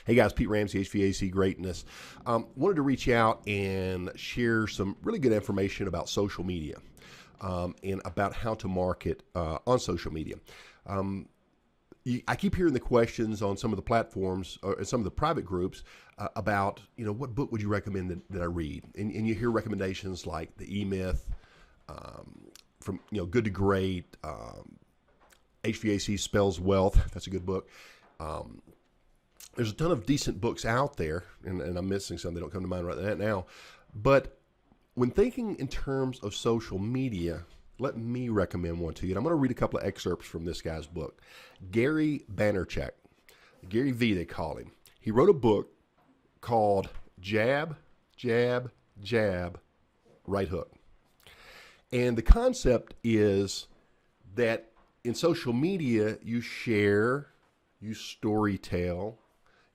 Hey guys, Pete Ramsey, HVAC Greatness. Wanted to reach out and share some really good information about social media and about how to market on social media. I keep hearing the questions on some of the platforms or some of the private groups about, what book would you recommend that I read? And you hear recommendations like The E-Myth, from Good to Great, HVAC Spells Wealth. That's a good book. There's a ton of decent books out there, and I'm missing some that don't come to mind right now. But when thinking in terms of social media, let me recommend one to you. And I'm going to read a couple of excerpts from this guy's book. Gary Vaynerchuk, Gary V they call him. He wrote a book called Jab, Jab, Jab, Right Hook. And the concept is that in social media, you share, you storytell,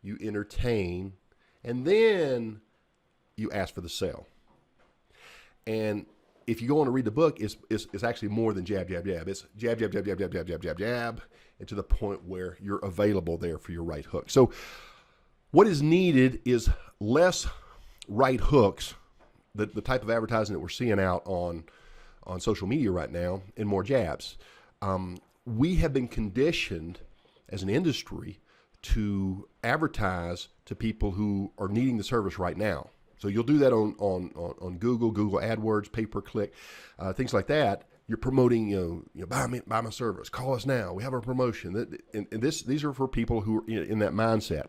you entertain, and then you ask for the sale. And if you go on to read the book, it's actually more than jab, jab, jab. It's jab, jab, jab, jab, jab, jab, jab, jab, jab, and to the point where you're available there for your right hook. So what is needed is less right hooks, the type of advertising that we're seeing out on social media right now, and more jabs. We have been conditioned as an industry to advertise to people who are needing the service right now. So you'll do that on Google AdWords, pay-per-click, things like that. You're promoting, buy my service, call us now. We have a promotion. And these are for people who are in that mindset.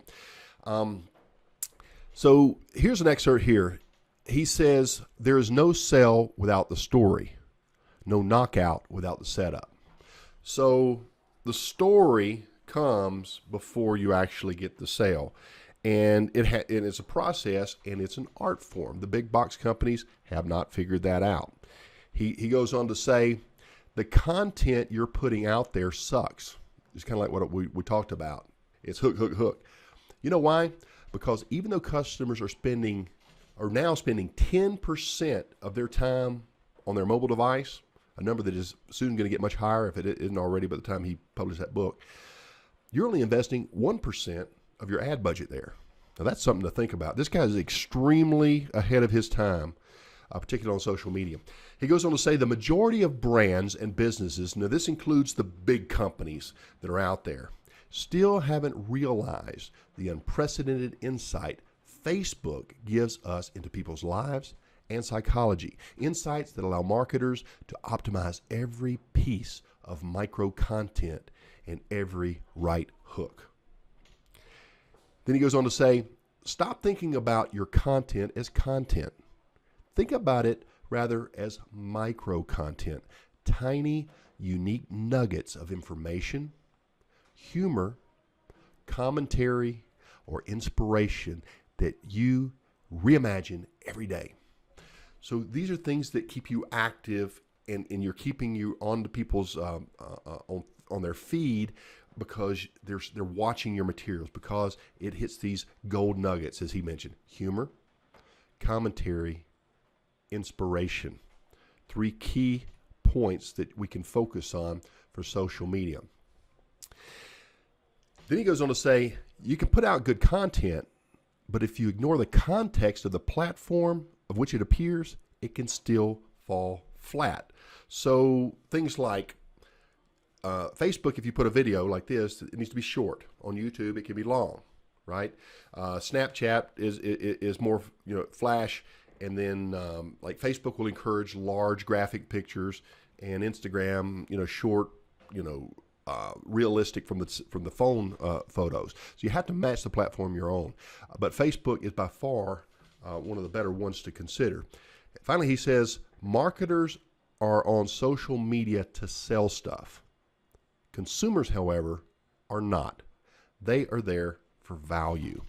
So here's an excerpt here. He says, there is no sell without the story, no knockout without the setup. So the story comes before you actually get the sale. And it's a process, and it's an art form. The big box companies have not figured that out. He goes on to say, the content you're putting out there sucks. It's kind of like what we talked about. It's hook, hook, hook. You know why? Because even though customers are now spending 10% of their time on their mobile device, a number that is soon going to get much higher if it isn't already by the time he published that book, you're only investing 1% of your ad budget there. Now that's something to think about. This guy is extremely ahead of his time, particularly on social media. He goes on to say the majority of brands and businesses, now this includes the big companies that are out there, still haven't realized the unprecedented insight Facebook gives us into people's lives and psychology. Insights that allow marketers to optimize every piece of micro content and every right hook. Then he goes on to say, stop thinking about your content as content. Think about it rather as micro content, tiny, unique nuggets of information, humor, commentary, or inspiration that you reimagine every day. So these are things that keep you active, and you're keeping you on to people's on their feed, because they're watching your materials, because it hits these gold nuggets, as he mentioned: humor, commentary, inspiration. 3 key points that we can focus on for social media. Then he goes on to say, you can put out good content, but if you ignore the context of the platform of which it appears, it can still fall flat. So things like Facebook, if you put a video like this, it needs to be short. On YouTube, it can be long, right? Snapchat is more flash, and then like Facebook will encourage large graphic pictures, and Instagram, short, realistic from the phone photos. So you have to match the platform you're on. But Facebook is by far one of the better ones to consider. Finally, he says marketers are on social media to sell stuff. Consumers, however, are not. They are there for value.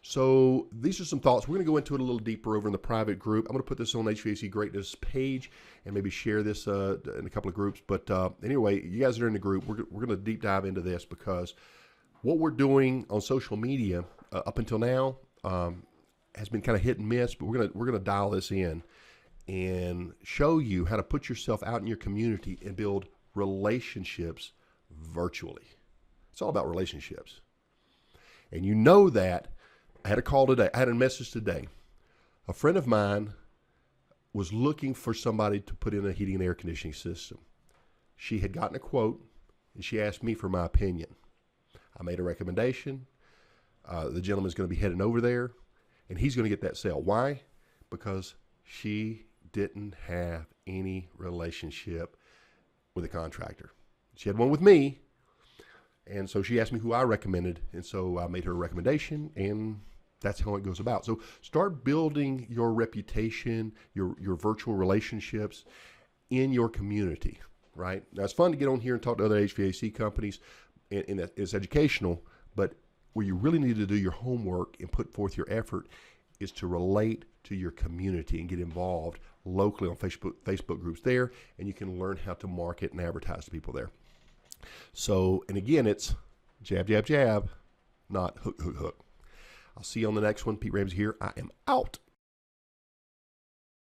So these are some thoughts. We're going to go into it a little deeper over in the private group. I'm going to put this on HVAC Greatness page and maybe share this in a couple of groups. But anyway, you guys are in the group. We're going to deep dive into this, because what we're doing on social media up until now has been kind of hit and miss. But we're going to dial this in and show you how to put yourself out in your community and build relationships virtually. It's all about relationships. And you know that. I had a call today. I had a message today. A friend of mine was looking for somebody to put in a heating and air conditioning system. She had gotten a quote, and she asked me for my opinion. I made a recommendation. The gentleman's going to be heading over there, and he's going to get that sale. Why? Because she didn't have any relationship with a contractor. She had one with me, and so she asked me who I recommended, and so I made her a recommendation, and that's how it goes about. So start building your reputation, your virtual relationships in your community, right? Now, it's fun to get on here and talk to other HVAC companies, and it's educational, but where you really need to do your homework and put forth your effort is to relate to your community and get involved locally on Facebook groups there, and you can learn how to market and advertise to people there. So, and again, it's jab, jab, jab, not hook, hook, hook. I'll see you on the next one. Pete Ramsey here. I am out.